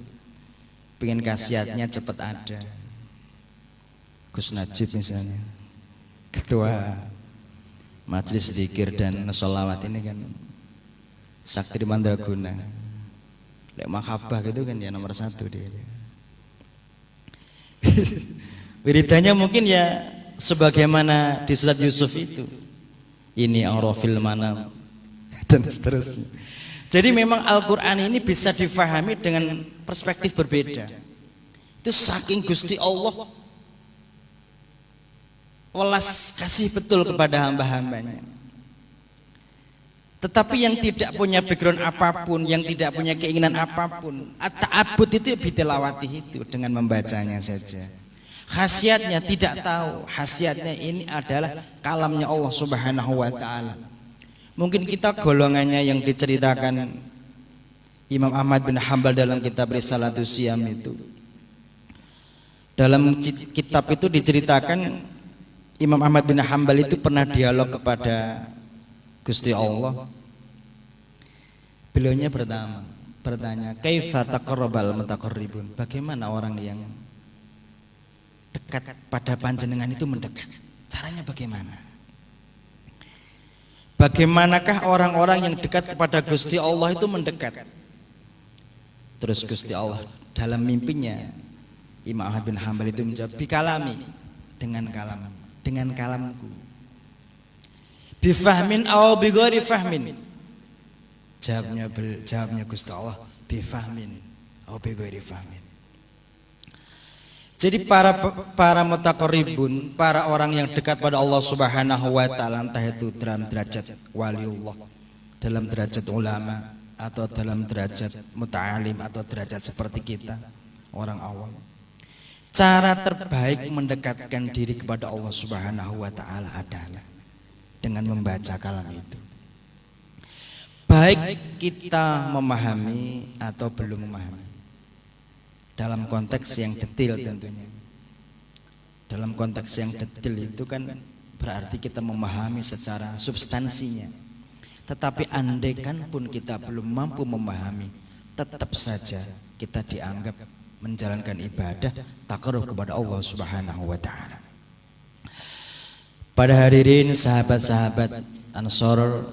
Pengen khasiatnya cepat ada. Gus Najib misalnya, ketua majelis zikir dan sholawat ini kan Sakti Mandraguna, lek mahabbah gitu kan ya nomor 1 dia. Wiridannya mungkin ya sebagaimana di surat Yusuf itu, ini arafil manam dan seterusnya. Jadi memang Al-Quran ini bisa difahami dengan perspektif berbeda. Itu saking Gusti Allah welas kasih betul kepada hamba-hambanya. Tetapi yang tidak punya background apapun, yang tidak punya keinginan apapun, at-ta'abbud itu bitilawati itu dengan membacanya saja. Khasiatnya tidak tahu, khasiatnya ini adalah kalamnya Allah Subhanahu wa ta'ala. Mungkin kita golongannya yang diceritakan Imam Ahmad bin Hanbal dalam kitab Risalatus Siyam itu, dalam kitab itu diceritakan Imam Ahmad bin Hanbal itu pernah dialog kepada Gusti Allah. Beliaunya bertanya, kaifa taqarrabal mutaqarribun? Bagaimana orang yang dekat pada panjenengan itu mendekat? Caranya bagaimana? Bagaimanakah orang-orang yang dekat kepada Gusti Allah itu mendekat? Terus Gusti Allah dalam mimpinya Imam Ahmad bin Hanbal itu menjawab, bikalami, dengan kalamku, bifahmin aw bighairi fahmin. Jawabnya Gusti Allah, bifahmin aw bighairi fahmin. Jadi para mutaqarribun, para orang yang dekat pada Allah Subhanahu wa taala, entah itu dalam derajat waliullah, dalam derajat ulama, atau dalam derajat muta'alim, atau derajat seperti kita orang awam, cara terbaik mendekatkan diri kepada Allah Subhanahu wa taala adalah dengan membaca kalam itu. Baik kita memahami atau belum memahami, dalam konteks yang detail tentunya. Dalam konteks yang detail itu kan berarti kita memahami secara substansinya. Tetapi andaikan pun kita belum mampu memahami, tetap saja kita dianggap menjalankan ibadah taqarrub kepada Allah Subhanahu wa taala. Pada hadirin sahabat-sahabat Ansor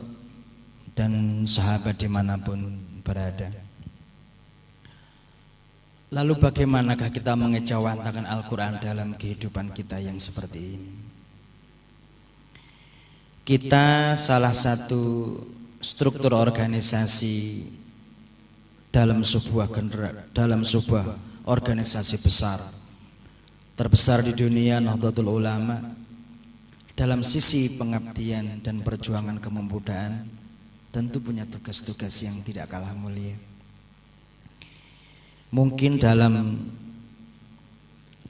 dan sahabat dimanapun berada, lalu bagaimanakah kita mengejawantakan Al-Quran dalam kehidupan kita yang seperti ini? Kita salah satu struktur organisasi dalam sebuah organisasi besar, terbesar di dunia, Nahdlatul Ulama, dalam sisi pengabdian dan perjuangan kemudaan, tentu punya tugas-tugas yang tidak kalah mulia. Mungkin dalam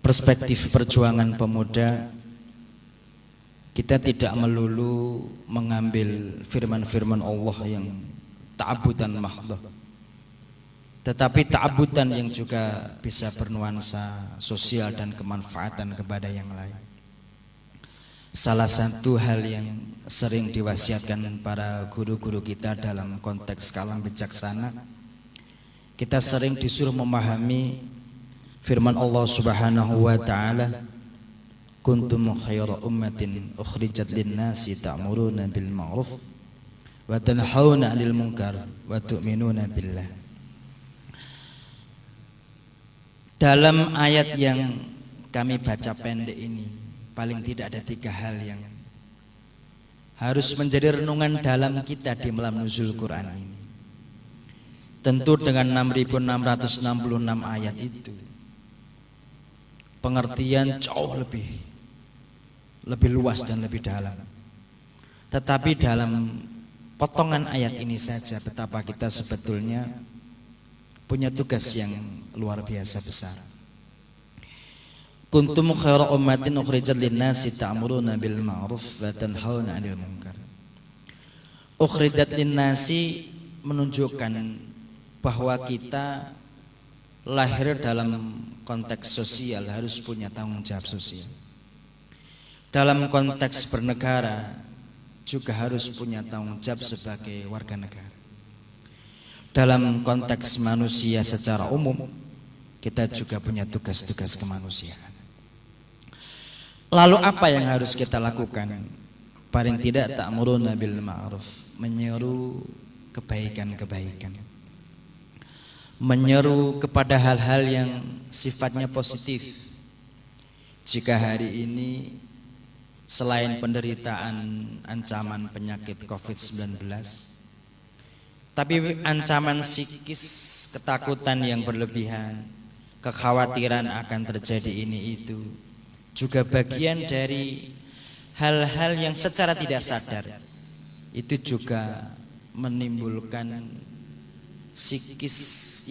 perspektif perjuangan pemuda, kita tidak melulu mengambil firman-firman Allah yang ta'abudan mahdhah, tetapi ta'abudan yang juga bisa bernuansa sosial dan kemanfaatan kepada yang lain. Salah satu hal yang sering diwasiatkan para guru-guru kita dalam konteks kalam bijaksana, kita sering disuruh memahami firman Allah Subhanahu wa taala, kuntum khayra ummatin ukhrijat lin-nasi ta'muruna bil ma'ruf wa tanhauna 'anil munkar wa tu'minuna billah. Dalam ayat yang kami baca pendek ini, paling tidak ada 3 hal yang harus menjadi renungan dalam kita di malam nuzul Quran ini. Tentu dengan 6.666 ayat itu, pengertian jauh lebih luas dan lebih dalam. Tetapi dalam potongan ayat ini saja betapa kita sebetulnya punya tugas yang luar biasa besar. Kuntum khairu ummatin ukhrijat lin-nasi ta'muruna bil ma'ruf wa tanhauna 'anil munkar. Ukhrijat lin-nasi menunjukkan bahwa kita lahir dalam konteks sosial, harus punya tanggung jawab sosial. Dalam konteks bernegara juga harus punya tanggung jawab sebagai warga negara. Dalam konteks manusia secara umum, kita juga punya tugas-tugas kemanusiaan. Lalu apa yang harus kita lakukan? Paling tidak ta'muruna bil ma'ruf, menyeru kebaikan-kebaikan, menyeru kepada hal-hal yang sifatnya positif. Jika hari ini selain penderitaan ancaman penyakit COVID-19, tapi ancaman psikis, ketakutan yang berlebihan, kekhawatiran akan terjadi ini itu, juga bagian dari hal-hal yang secara tidak sadar itu juga menimbulkan psikis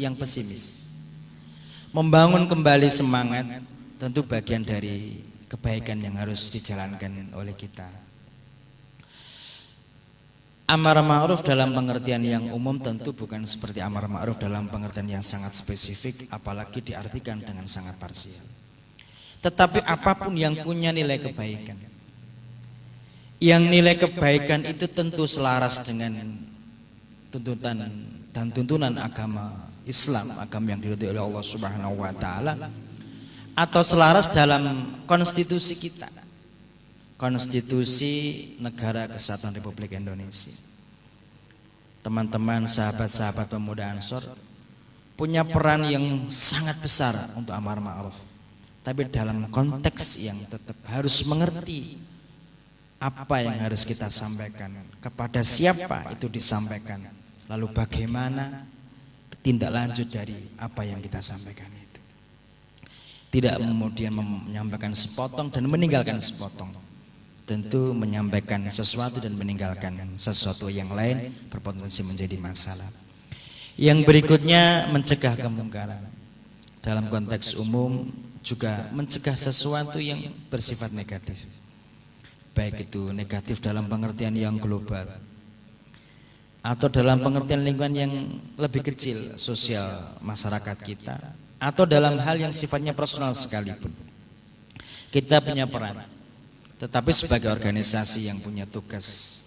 yang pesimis. Membangun kembali semangat tentu bagian dari kebaikan yang harus dijalankan oleh kita. Amar ma'ruf dalam pengertian yang umum tentu bukan seperti amar ma'ruf dalam pengertian yang sangat spesifik, apalagi diartikan dengan sangat parsial. Tetapi apapun yang punya nilai kebaikan, yang nilai kebaikan itu tentu selaras dengan tuntutan dan tuntunan agama Islam, agama yang diridhoi oleh Allah Subhanahu wa taala, atau selaras dalam konstitusi kita, konstitusi Negara Kesatuan Republik Indonesia. Teman-teman, sahabat-sahabat pemuda Ansor punya peran yang sangat besar untuk amar ma'ruf, tapi dalam konteks yang tetap harus mengerti apa yang harus kita sampaikan, kepada siapa itu disampaikan, lalu bagaimana tindak lanjut dari apa yang kita sampaikan itu. Tidak kemudian menyampaikan sepotong dan meninggalkan sepotong. Tentu menyampaikan sesuatu dan meninggalkan sesuatu yang lain berpotensi menjadi masalah. Yang berikutnya mencegah kemungkaran. Dalam konteks umum juga mencegah sesuatu yang bersifat negatif, baik itu negatif dalam pengertian yang global atau dalam pengertian lingkungan yang lebih kecil, sosial masyarakat kita, atau dalam hal yang sifatnya personal sekalipun. Kita punya peran, tetapi sebagai organisasi yang punya tugas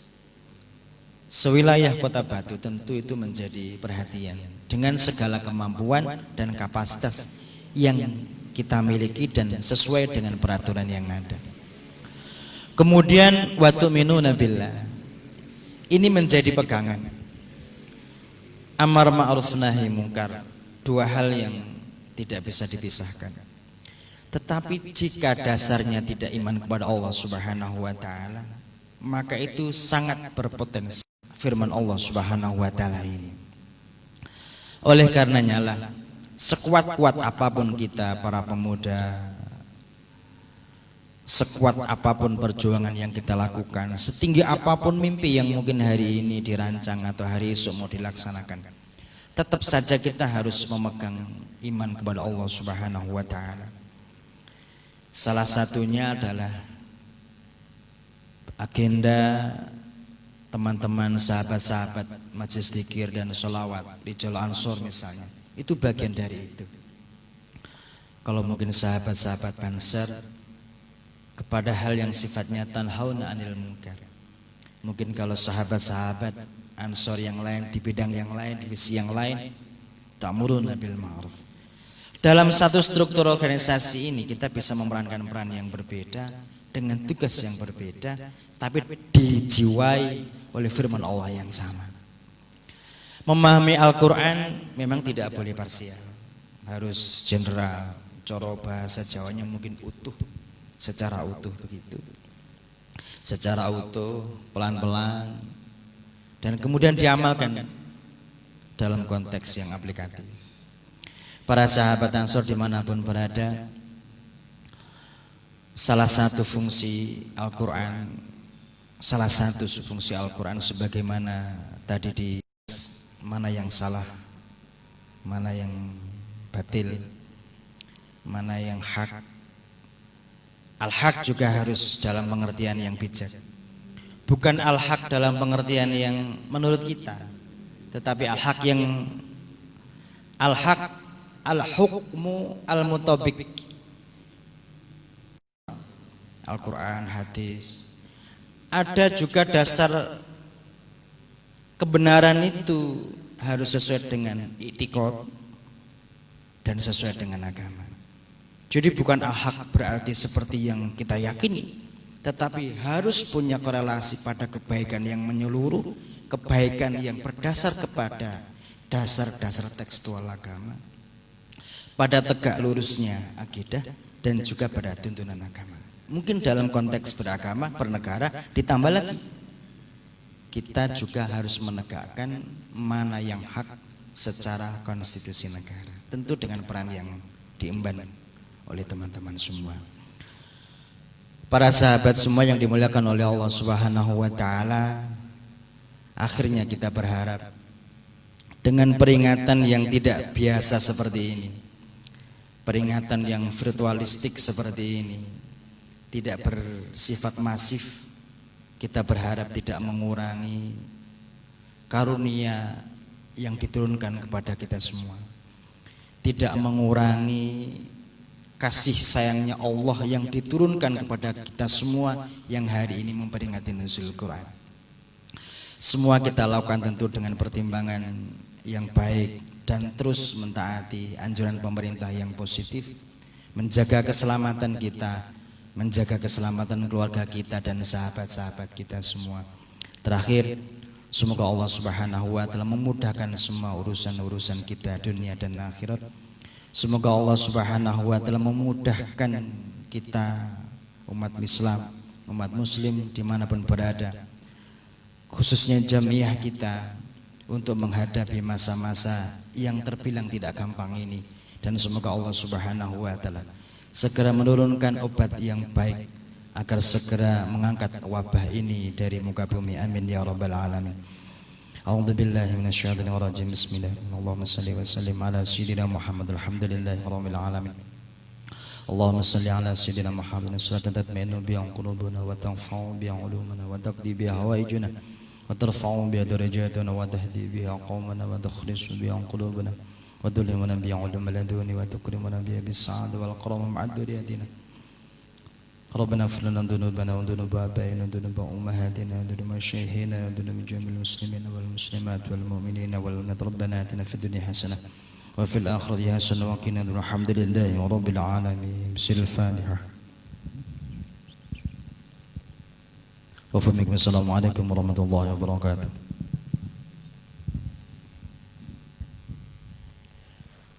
sewilayah Kota Batu, tentu itu menjadi perhatian dengan segala kemampuan dan kapasitas yang kita miliki dan sesuai dengan peraturan yang ada. Kemudian wa tu'minuna billah, ini menjadi pegangan. Amar ma'ruf nahi mungkar, dua hal yang tidak bisa dipisahkan. Tetapi jika dasarnya tidak iman kepada Allah Subhanahu wa taala, maka itu sangat berpotensi firman Allah Subhanahu wa taala ini. Oleh karenanya lah, sekuat-kuat apapun kita para pemuda, sekuat apapun perjuangan yang kita lakukan, setinggi apapun mimpi yang mungkin hari ini dirancang atau hari esok mau dilaksanakan, tetap saja kita harus memegang iman kepada Allah Subhanahu wa taala. Salah satunya adalah agenda teman-teman sahabat-sahabat majelis dzikir dan sholawat di Jolo Ansor misalnya. Itu bagian dari itu. Kalau mungkin sahabat-sahabat Banser kepada hal yang sifatnya tanhauna anil munkar. Mungkin kalau sahabat-sahabat Ansor yang lain di bidang yang lain, divisi yang lain, ta'muruna bil ma'ruf. Dalam satu struktur organisasi ini kita bisa memerankan peran yang berbeda dengan tugas yang berbeda, tapi dijiwai oleh firman Allah yang sama. Memahami Al-Quran memang tidak boleh parsial, harus general, coro bahasa Jawanya mungkin utuh, secara utuh begitu, secara utuh, pelan-pelan, dan kemudian diamalkan dalam konteks yang aplikatif. Para sahabat Ansor dimanapun berada, salah satu fungsi Al-Quran, salah satu fungsi Al-Quran sebagaimana tadi di mana yang salah, mana yang batil, mana yang hak. Al-haq juga harus dalam pengertian yang bijak. Bukan al-haq dalam pengertian yang menurut kita, tetapi al-haq yang al-haq al-hukmu al-mutabik. Al-Quran, hadis. Ada juga dasar kebenaran itu harus sesuai dengan i'tiqad dan sesuai dengan agama. Jadi bukan al-haq berarti seperti yang kita yakini, tetapi harus punya korelasi pada kebaikan yang menyeluruh, kebaikan yang berdasar kepada dasar-dasar tekstual agama, pada tegak lurusnya akidah dan juga pada tuntunan agama. Mungkin dalam konteks beragama, bernegara, ditambah lagi kita juga harus menegakkan mana yang hak secara konstitusi negara, tentu dengan peran yang diemban oleh teman-teman semua. Para sahabat semua yang dimuliakan oleh Allah Subhanahu wa taala, akhirnya kita berharap dengan peringatan yang tidak biasa seperti ini, peringatan yang virtualistik seperti ini, tidak bersifat masif, kita berharap tidak mengurangi karunia yang diturunkan kepada kita semua, tidak mengurangi kasih sayangnya Allah yang diturunkan kepada kita semua yang hari ini memperingati nuzul Quran. Semua kita lakukan tentu dengan pertimbangan yang baik dan terus mentaati anjuran pemerintah yang positif, menjaga keselamatan kita, menjaga keselamatan keluarga kita dan sahabat-sahabat kita semua. Terakhir, semoga Allah Subhanahu wa taala memudahkan semua urusan-urusan kita dunia dan akhirat. Semoga Allah Subhanahu wa taala memudahkan kita umat Islam, umat muslim dimanapun berada, khususnya jamiah kita, untuk menghadapi masa-masa yang terbilang tidak gampang ini. Dan semoga Allah Subhanahu wa taala segera menurunkan obat yang baik agar segera mengangkat wabah ini dari muka bumi. Amin ya rabbal alamin. A'udzu billahi minasyaitonir rajim. Bismillahirrahmanirrahim. Allahumma shalli wa sallim ala sayyidina Muhammad. Alhamdulillahi rabbil alamin. Allahumma shalli ala sayyidina Muhammad salatan tatma'innu biha qulubuna wa tanfa'u biha ulumuna wa taqdi biha hawaijuna wa tarfa'u biha darajatuna wa tahdi biha qaumana wa takhlisu biha qulubuna wa tulimuna biha ulumul laduni wa tukrimuna biha bis-sa'ad wal karam ma'a duriyatina. ربنا اغفر لنا ذنوبنا وذنوب آبائنا وذنوب أمهاتنا وذنوب مشايخنا وذنوب جميع المسلمين والمسلمات والمؤمنين والمؤمنات. ربنا آتنا في الدنيا حسنة وفي الآخرة حسنة وقنا عذاب النار. الحمد لله رب العالمين. بسم الفاتحة. وفمكم السلام عليكم ورحمة الله وبركاته.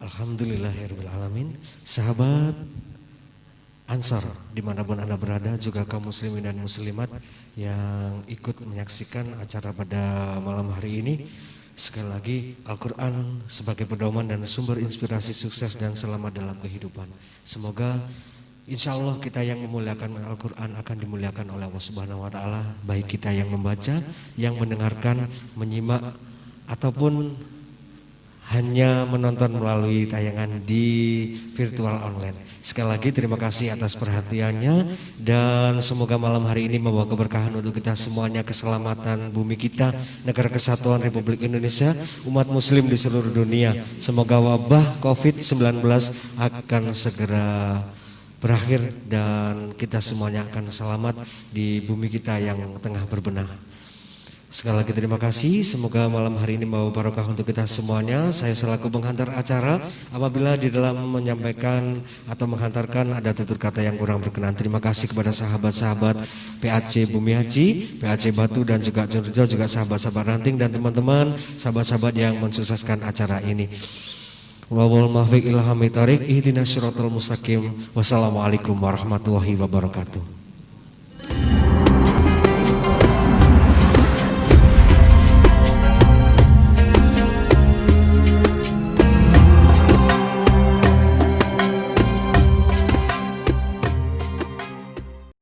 Alhamdulillahirabbil alamin. Sahabat Ansor dimanapun Anda berada, juga kaum muslimin dan muslimat yang ikut menyaksikan acara pada malam hari ini, sekali lagi Al-Quran sebagai pedoman dan sumber inspirasi sukses dan selamat dalam kehidupan. Semoga insya Allah kita yang memuliakan Al-Quran akan dimuliakan oleh Allah Subhanahu wa taala, baik kita yang membaca, yang mendengarkan, menyimak, ataupun hanya menonton melalui tayangan di virtual online. Sekali lagi terima kasih atas perhatiannya, dan semoga malam hari ini membawa keberkahan untuk kita semuanya, keselamatan bumi kita, negara kesatuan Republik Indonesia, umat muslim di seluruh dunia. Semoga wabah COVID-19 akan segera berakhir dan kita semuanya akan selamat di bumi kita yang tengah berbenah. Sekali lagi terima kasih, semoga malam hari ini membawa barokah untuk kita semuanya. Saya selaku penghantar acara, apabila di dalam menyampaikan atau menghantarkan ada tutur kata yang kurang berkenan, terima kasih kepada sahabat-sahabat PAC Bumi Haji, PAC Batu, dan juga Jurjo, juga sahabat-sahabat ranting dan teman-teman sahabat-sahabat yang mensukseskan acara ini. Wal muwaffiq ila hamid thariq ihdinas siratal mustaqim. Wassalamualaikum warahmatullahi wabarakatuh.